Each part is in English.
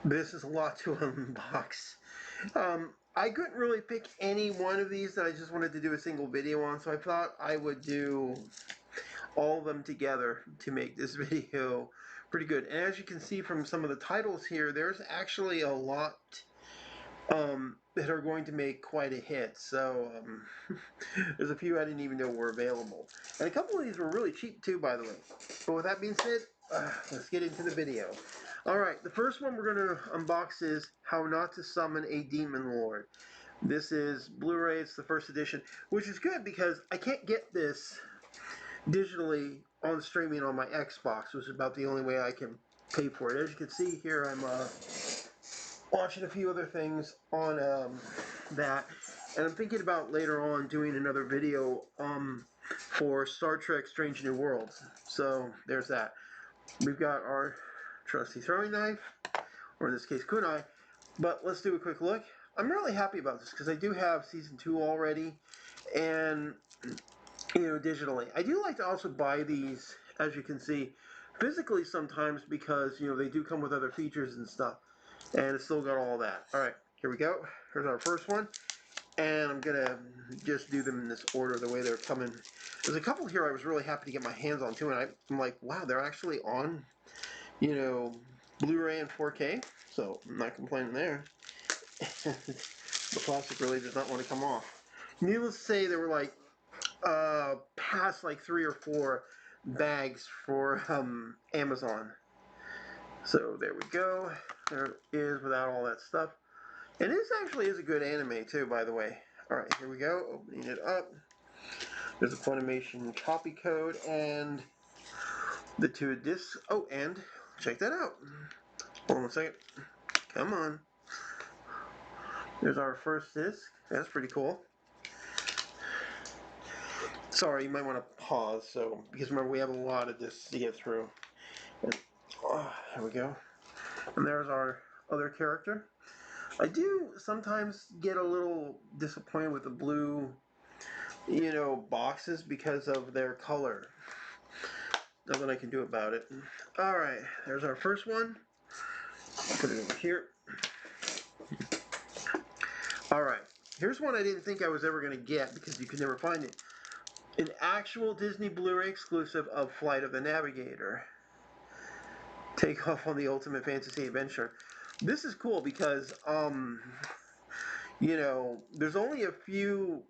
This is a lot to unbox. I couldn't really pick any one of these that I just wanted to do a single video on, so I thought I would do all of them together to make this video pretty good. And as you can see from some of the titles here, there's actually a lot that are going to make quite a hit. So there's a few I didn't even know were available. And a couple of these were really cheap too, by the way. But with that being said, let's get into the video. Alright, the first one we're going to unbox is How Not to Summon a Demon Lord. This is Blu-ray, it's the first edition, which is good because I can't get this digitally on streaming on my Xbox, which is about the only way I can pay for it. As you can see here, I'm watching a few other things on that, and I'm thinking about later on doing another video for Star Trek Strange New Worlds. So there's that. We've got our trusty throwing knife, or in this case kunai, but let's do a quick look. I'm really happy about this because I do have season 2 already, and digitally. I do like to also buy these, as you can see, physically sometimes because they do come with other features and stuff, and it's still got all that. All right, here we go. Here's our first one, and I'm gonna just do them in this order, the way they're coming. There's a couple here I was really happy to get my hands on too, and I'm like, wow, they're actually on Blu-ray and 4K, so I'm not complaining there. The plastic really does not want to come off. Needless to say, there were like past like 3 or 4 bags for Amazon. So there we go. There it is without all that stuff. And this actually is a good anime too, by the way. Alright, here we go. Opening it up. There's a Funimation copy code and the 2 discs. Oh, and check that out. Hold on a second. Come on. There's our first disc. That's pretty cool. Sorry, you might want to pause, because remember we have a lot of discs to get through. And, there we go. And there's our other character. I do sometimes get a little disappointed with the blue, boxes because of their color. Nothing I can do about it. Alright, there's our first one. Put it over here. Alright, here's one I didn't think I was ever going to get because you could never find it. An actual Disney Blu-ray exclusive of Flight of the Navigator. Take off on the ultimate fantasy adventure. This is cool because, there's only a few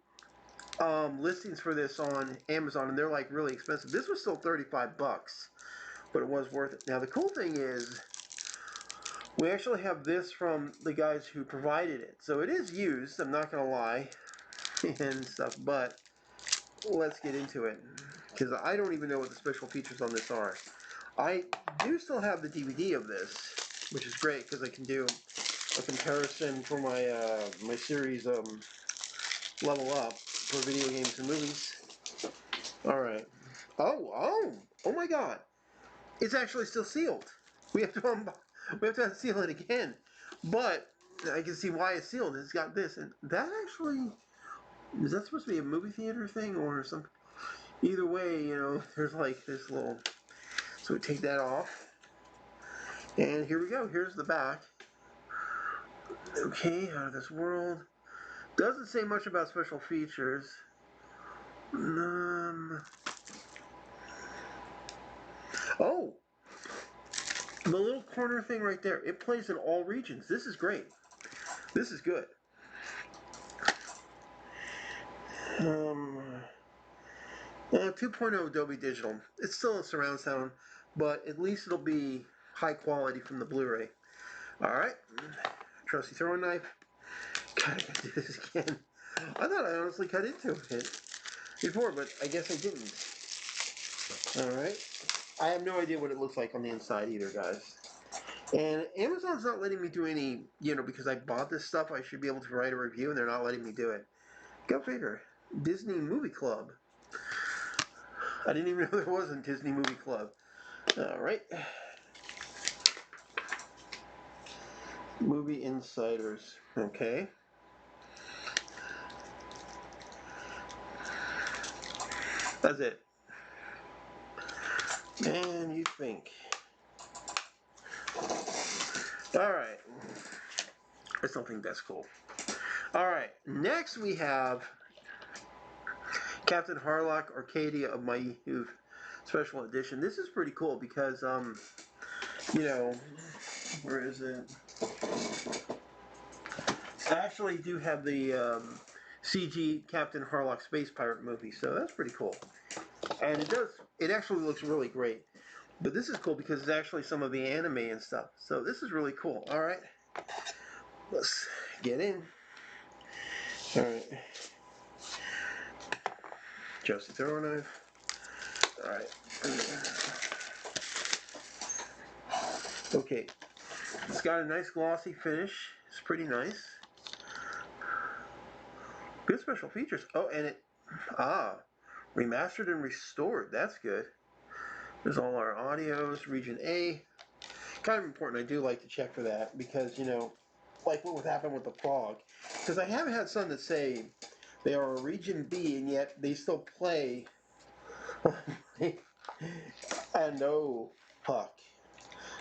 listings for this on Amazon, and they're like really expensive. This was still 35 bucks, but it was worth it. Now the cool thing is, we actually have this from the guys who provided it. So it is used, I'm not going to lie, and stuff, but let's get into it, because I don't even know what the special features on this are. I do still have the DVD of this, which is great, because I can do a comparison for my my series Level Up for video games and movies. Alright. Oh my god. It's actually still sealed. We have to unseal it again. But I can see why it's sealed. It's got this, and that actually, is that supposed to be a movie theater thing or something? Either way, there's like this little, so we take that off. And here we go. Here's the back. Okay, Out of This World. Doesn't say much about special features. Oh! The little corner thing right there. It plays in all regions. This is great. This is good. 2.0 Dolby Digital. It's still a surround sound, but at least it'll be high quality from the Blu-ray. Alright. Trusty throwing knife. God, I gotta do this again. I thought I honestly cut into it before, but I guess I didn't. Alright. I have no idea what it looks like on the inside either, guys. And Amazon's not letting me do any, because I bought this stuff, I should be able to write a review, and they're not letting me do it. Go figure. Disney Movie Club. I didn't even know there was a Disney Movie Club. Alright. Movie Insiders. Okay. That's it. And you think. Alright. I still think that's cool. All right, next we have Captain Harlock Arcadia of My Youth Special Edition. This is pretty cool because, you know, where is it? I actually do have the CG Captain Harlock Space Pirate movie, so that's pretty cool. And it actually looks really great. But this is cool because it's actually some of the anime and stuff. So this is really cool. All right, let's get in. All right, just a throw knife. All right. Okay, it's got a nice glossy finish. It's pretty nice. Good special features. Oh, and remastered and restored. That's good. There's all our audios, region A. Kind of important. I do like to check for that because, you know, like what would happen with the fog. Because I have had some that say they are a region B and yet they still play. And oh, fuck.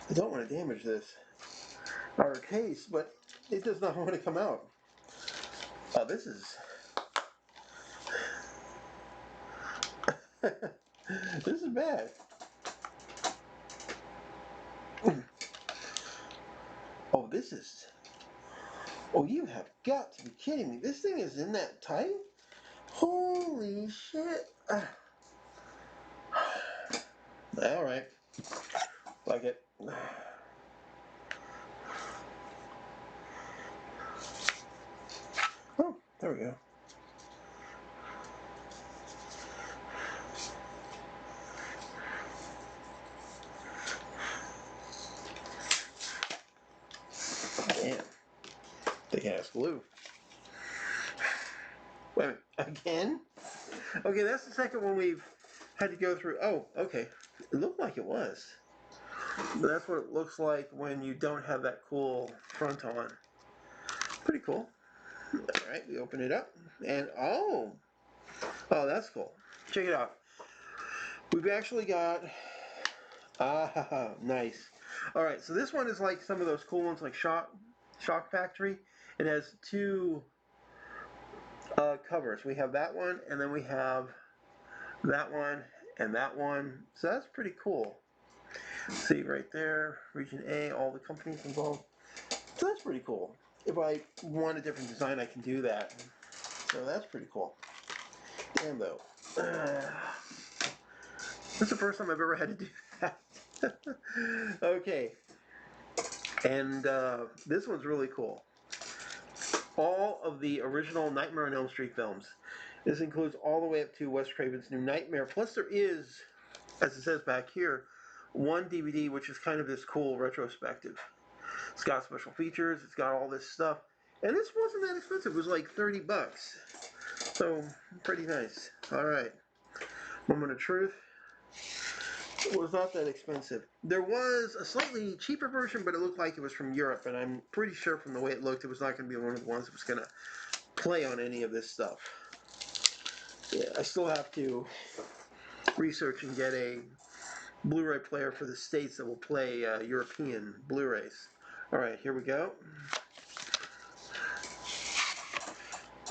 I don't want to damage this. Our case, but it does not want to come out. Oh, this is. This is bad. Oh, this is. Oh, you have got to be kidding me. This thing is in that tight? Holy shit. Alright. Like it. Oh, there we go. Damn. Thick ass glue. Wait a minute. Again? Okay, that's the second one we've had to go through. Oh, okay. It looked like it was. But that's what it looks like when you don't have that cool front on. Pretty cool. Alright, we open it up. And oh! Oh, that's cool. Check it out. We've actually got. Ah, nice. Alright, so this one is like some of those cool ones like Shock Factory. It has two covers. We have that one, and then we have that one, and that one. So that's pretty cool. See right there, Region A, all the companies involved. So that's pretty cool. If I want a different design, I can do that. So that's pretty cool. Damn though. This is the first time I've ever had to do that. Okay. And this one's really cool. All of the original Nightmare on Elm Street films. This includes all the way up to Wes Craven's New Nightmare. Plus there is, as it says back here, one DVD which is kind of this cool retrospective. It's got special features, it's got all this stuff. And this wasn't that expensive, it was like 30 bucks. So, pretty nice. Alright. Moment of truth. It was not that expensive. There was a slightly cheaper version, but it looked like it was from Europe, and I'm pretty sure from the way it looked, it was not going to be one of the ones that was going to play on any of this stuff. Yeah, I still have to research and get a Blu-ray player for the States that will play European Blu-rays. Alright, here we go.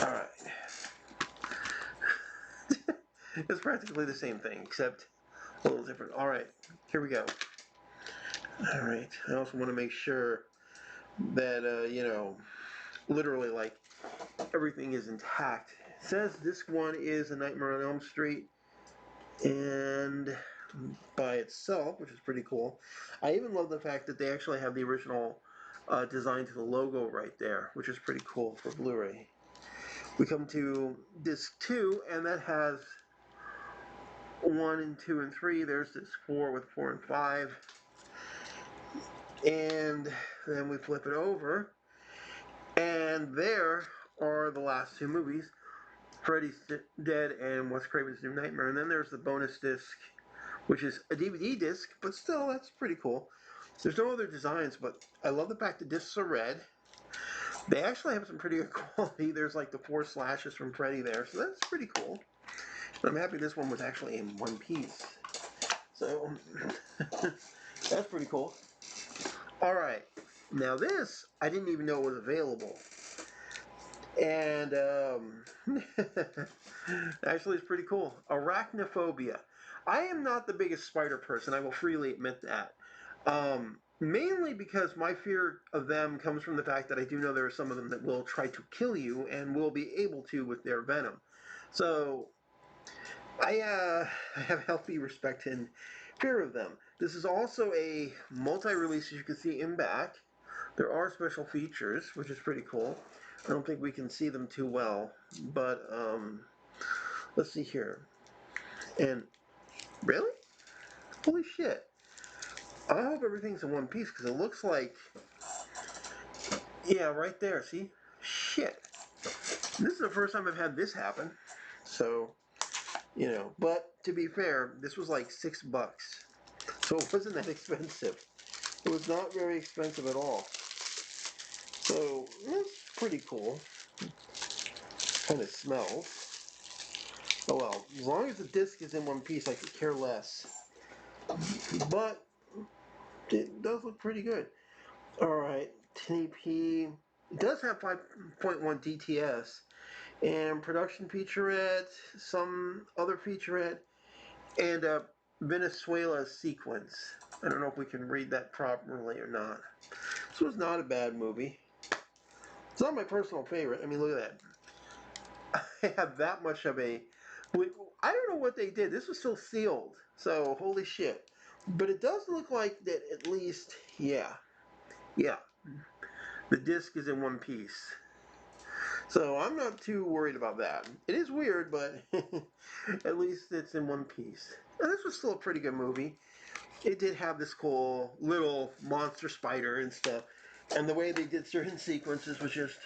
Alright. It's practically the same thing, except a little different. Alright, here we go. Alright, I also want to make sure that, you know, literally, like, everything is intact. It says this one is A Nightmare on Elm Street, and by itself, which is pretty cool. I even love the fact that they actually have the original design to the logo right there, which is pretty cool for Blu-ray. We come to disc 2, and that has 1 and 2 and 3. There's disc 4 with 4 and 5. And then we flip it over, and there are the last two movies, Freddy's Dead and Wes Craven's New Nightmare. And then there's the bonus disc, which is a DVD disc, but still, that's pretty cool. There's no other designs, but I love the fact the discs are red. They actually have some pretty good quality. There's like the 4 slashes from Freddy there, so that's pretty cool. And I'm happy this one was actually in one piece. So, that's pretty cool. Alright, Now this, I didn't even know was available. And actually, it's pretty cool. Arachnophobia. I am not the biggest spider person. I will freely admit that. Mainly because my fear of them comes from the fact that I do know there are some of them that will try to kill you and will be able to with their venom. So I have healthy respect and fear of them. This is also a multi-release, as you can see in back. There are special features, which is pretty cool. I don't think we can see them too well, but let's see here. And really? Holy shit. I hope everything's in one piece because it looks like, yeah, right there, see? Shit. This is the first time I've had this happen. So, but to be fair, this was like $6. So it wasn't that expensive. It was not very expensive at all. So that's pretty cool. Kind of smells. Oh well, as long as the disc is in one piece, I could care less. But it does look pretty good. Alright, 1080p. It does have 5.1 DTS. And production featurette, some other featurette, and a Venezuela sequence. I don't know if we can read that properly or not. This was not a bad movie. It's not my personal favorite. I mean, look at that. I have that much of a. I don't know what they did. This was still sealed. So, holy shit. But it does look like that at least, yeah. Yeah. The disc is in one piece. So, I'm not too worried about that. It is weird, but at least it's in one piece. And this was still a pretty good movie. It did have this cool little monster spider and stuff. And the way they did certain sequences was just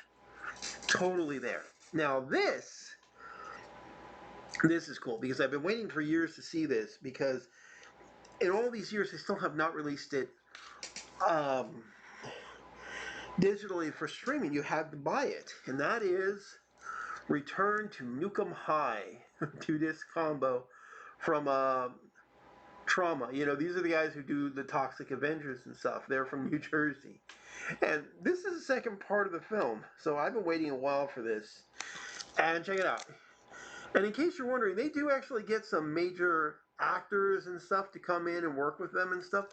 totally there. Now this is cool because I've been waiting for years to see this because in all these years they still have not released it um, digitally for streaming. You had to buy it, and that is Return to Nukem High, 2 disc combo from Trauma. These are the guys who do the Toxic Avengers and stuff. They're from New Jersey. And this is the second part of the film, so I've been waiting a while for this. And check it out. And in case you're wondering, they do actually get some major actors and stuff to come in and work with them and stuff.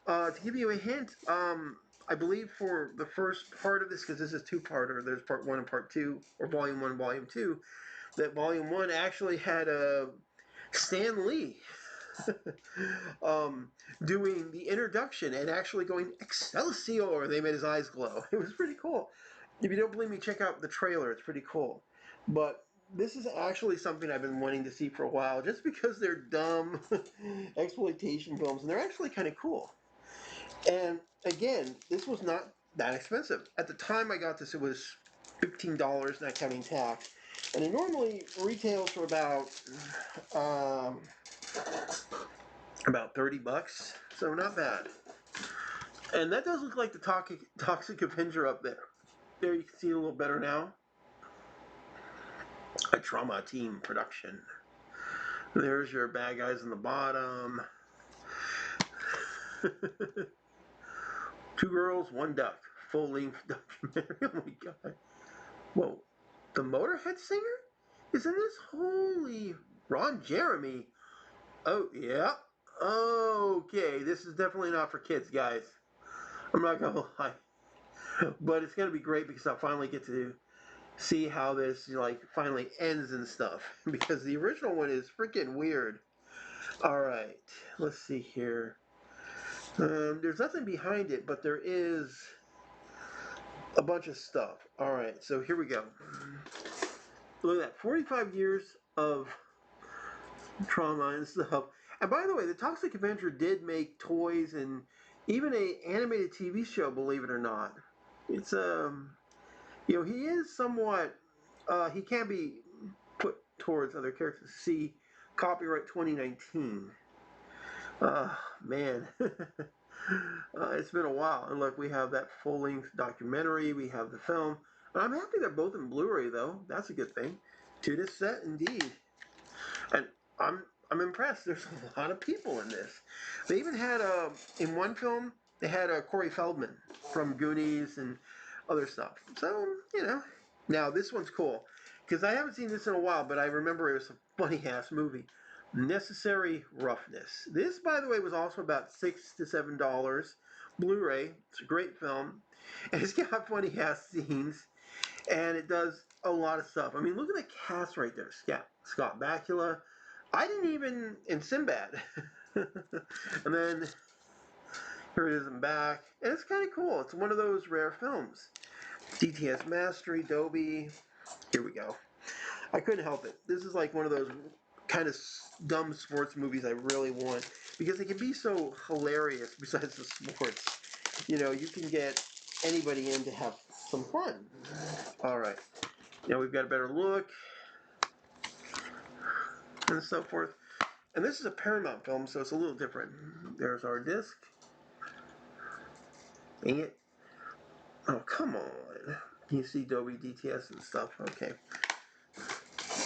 To give you a hint, I believe for the first part of this, because this is two-parter, there's part 1 and part 2, or volume 1, volume 2, that volume 1 actually had Stan Lee doing the introduction and actually going Excelsior. They made his eyes glow. It was pretty cool. If you don't believe me, check out the trailer. It's pretty cool. But this is actually something I've been wanting to see for a while, just because they're dumb exploitation films, and they're actually kind of cool. And again, this was not that expensive. At the time I got this, it was $15, not counting tax, and it normally retails for um, about $30, so not bad. And that does look like the Toxic Avenger up there. There you can see it a little better now. A Trauma Team production. There's your bad guys in the bottom. 2 girls, 1 duck. Full-length documentary. Oh my god. Whoa. The Motorhead singer? Is in this? Holy. Ron Jeremy. Oh, yeah. Okay, this is definitely not for kids, guys. I'm not gonna lie. But it's gonna be great because I'll finally get to see how this finally ends and stuff. Because the original one is freaking weird. Alright, let's see here. There's nothing behind it, but there is a bunch of stuff. Alright, so here we go. Look at that. 45 years of trauma and stuff. And by the way, the Toxic Avenger did make toys and even a animated TV show, believe it or not. It's he is somewhat he can be put towards other characters. See, copyright 2019. Man. It's been a while. And look, we have that full-length documentary. We have the film. And I'm happy they're both in Blu-ray, though. That's a good thing. 2-disc set, indeed. And I'm impressed. There's a lot of people in this. They even had in one film they had Corey Feldman. from Goonies and other stuff. So, you know. Now, this one's cool because I haven't seen this in a while, but I remember it was a funny ass movie. Necessary Roughness. This, by the way, was also about $6 to $7. Blu-ray. It's a great film, and it's got funny ass scenes, and it does a lot of stuff. I mean, look at the cast right there. Scott Bakula. I didn't even in Sinbad. And then here it is in back, and it's kind of cool. It's one of those rare films. DTS Mastery, Dolby. Here we go. I couldn't help it. This is like one of those kind of dumb sports movies I really want because they can be so hilarious. Besides the sports, you know, you can get anybody in to have some fun. All right, now we've got a better look and so forth. And this is a Paramount film, so it's a little different. There's our disc. Dang it. Oh, come on. You see Dolby DTS and stuff. Okay.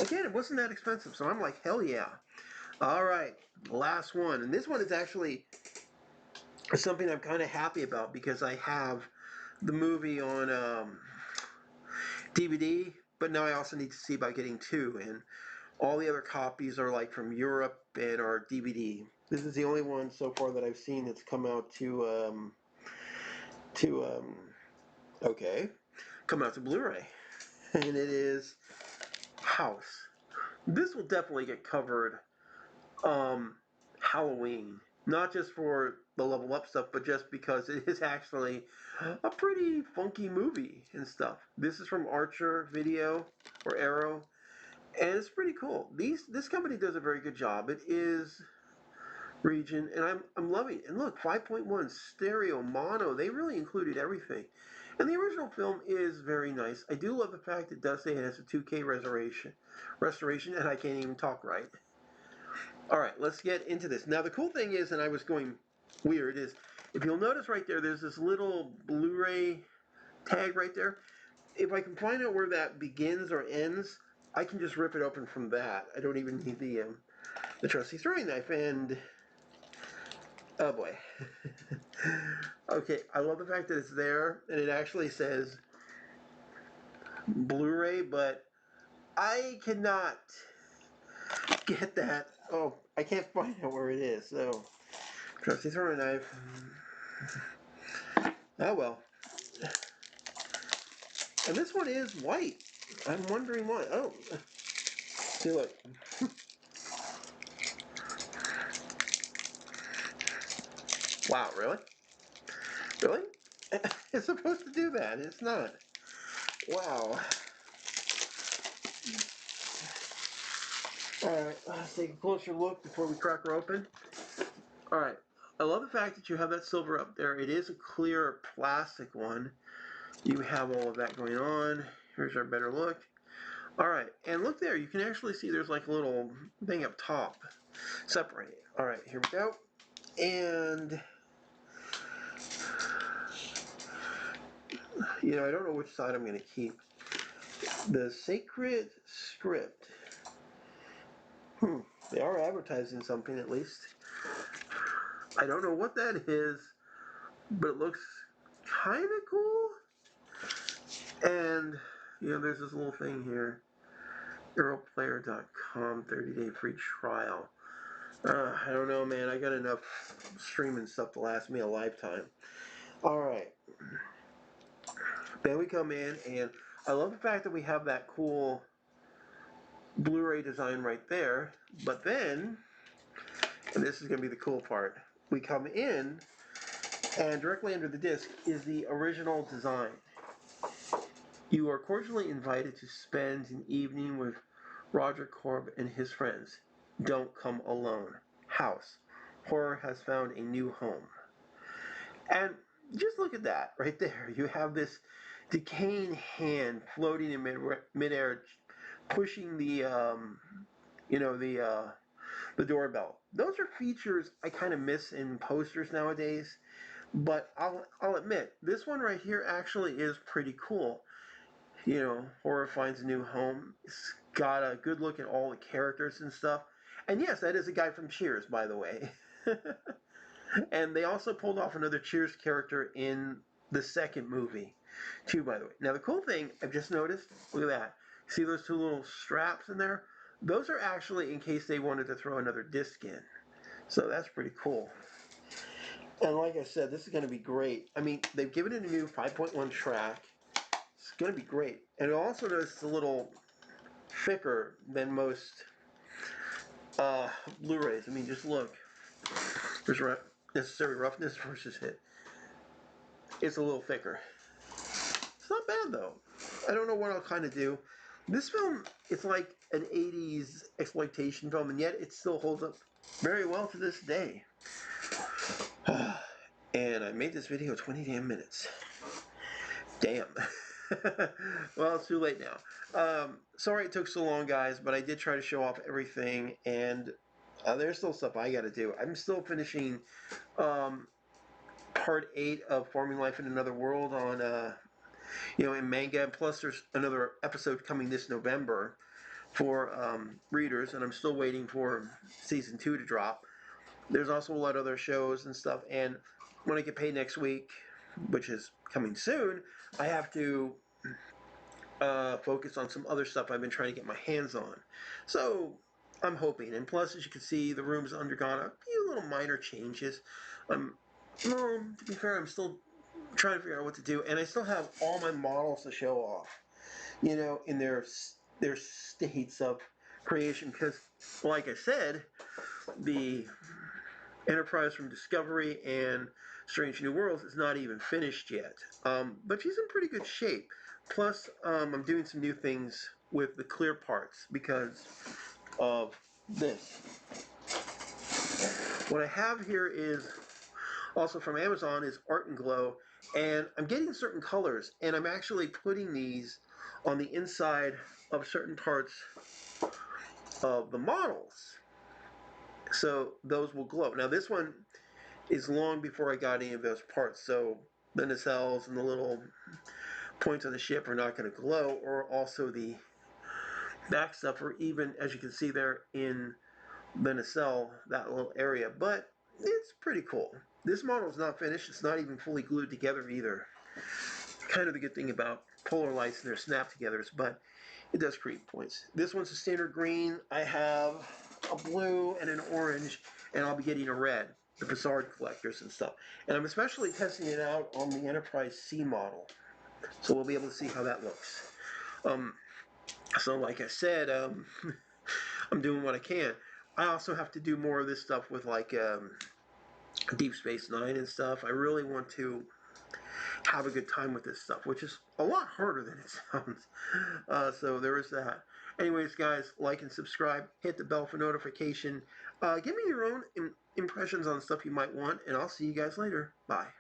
Again, it wasn't that expensive, so I'm like, hell yeah. All right, last one. And this one is actually something I'm kind of happy about because I have the movie on DVD, but now I also need to see about getting two. And all the other copies are like from Europe and are DVD. This is the only one so far that I've seen that's come out come out to Blu-ray, and it is House. This will definitely get covered Halloween, not just for the level up stuff, but just because it is actually a pretty funky movie and stuff. This is from Archer Video or Arrow, and it's pretty cool. This company does a very good job. It is region, and I'm loving it. And look, 5.1 stereo mono. They really included everything. And the original film is very nice. I do love the fact it does say it has a 2K restoration, and I can't even talk right. All right, let's get into this. Now, the cool thing is, and I was going weird, is if you'll notice right there, there's this little Blu-ray tag right there. If I can find out where that begins or ends, I can just rip it open from that. I don't even need the trusty throwing knife. And oh boy. Okay, I love the fact that it's there, and it actually says Blu-ray, but I cannot get that. Oh, I can't find out where it is. So, trusty throwing knife. Oh well. And this one is white. I'm wondering why. Oh, see, look. Wow, really? Really? It's supposed to do that. It's not. Wow. Alright, let's take a closer look before we crack her open. Alright, I love the fact that you have that silver up there. It is a clear plastic one. You have all of that going on. Here's our better look. Alright, and look there. You can actually see there's like a little thing up top. Separate. Alright, here we go. And you know, I don't know which side I'm going to keep. The Sacred Script. They are advertising something at least. I don't know what that is, but it looks kind of cool. And, you know, there's this little thing here. Europlayer.com 30-day free trial. I don't know, man. I got enough streaming stuff to last me a lifetime. Alright. Then we come in, and I love the fact that we have that cool Blu-ray design right there. But then, and this is going to be the cool part, we come in, and directly under the disc is the original design. You are cordially invited to spend an evening with Roger Korb and his friends. Don't come alone. House. Horror has found a new home. And just look at that right there. You have this decaying hand floating in midair, pushing the doorbell. Those are features I kind of miss in posters nowadays. But I'll admit, this one right here actually is pretty cool. You know, Horror finds a new home. It's got a good look at all the characters and stuff. And yes, that is a guy from Cheers, by the way. And they also pulled off another Cheers character in the second movie, too, by the way. Now, the cool thing I've just noticed, look at that. See those two little straps in there? Those are actually in case they wanted to throw another disc in. So that's pretty cool. And like I said, this is going to be great. I mean, they've given it a new 5.1 track. It's going to be great. And you'll also notice it's a little thicker than most Blu-rays. I mean, just look. There's necessary roughness versus hit. It's a little thicker. It's not bad though. I don't know what I'll kind of do. This film, it's like an 80s exploitation film, and yet it still holds up very well to this day. And I made this video 20 damn minutes. Damn. Well, it's too late now. Sorry it took so long, guys, but I did try to show off everything, and there's still stuff I got to do. I'm still finishing part 8 of Forming Life in Another World on, in manga, and plus there's another episode coming this November for readers, and I'm still waiting for season 2 to drop. There's also a lot of other shows and stuff, and when I get paid next week, which is coming soon, I have to focus on some other stuff I've been trying to get my hands on. So I'm hoping, and plus, as you can see, the room's undergone a few little minor changes. To be fair, I'm still trying to figure out what to do, and I still have all my models to show off, in their states of creation, because, like I said, the Enterprise from Discovery and Strange New Worlds is not even finished yet, but she's in pretty good shape. Plus, I'm doing some new things with the clear parts because of this. What I have here is also from Amazon is Art and Glow, and I'm getting certain colors, and I'm actually putting these on the inside of certain parts of the models, so those will glow. Now this one is long before I got any of those parts, so the nacelles and the little points on the ship are not going to glow, or also the back stuff, or even, as you can see there in the nacelle, that little area, but it's pretty cool. This model is not finished. It's not even fully glued together either. Kind of the good thing about polar lights and their snap togethers, but it does create points. This one's a standard green. I have a blue and an orange, and I'll be getting a red, the Bizarre collectors and stuff. And I'm especially testing it out on the Enterprise C model, so we'll be able to see how that looks. So like I said, I'm doing what I can. I also have to do more of this stuff with like Deep Space Nine and stuff. I really want to have a good time with this stuff, which is a lot harder than it sounds. So there is that. Anyways, guys, like and subscribe. Hit the bell for notification. Give me your own impressions on stuff you might want, and I'll see you guys later. Bye.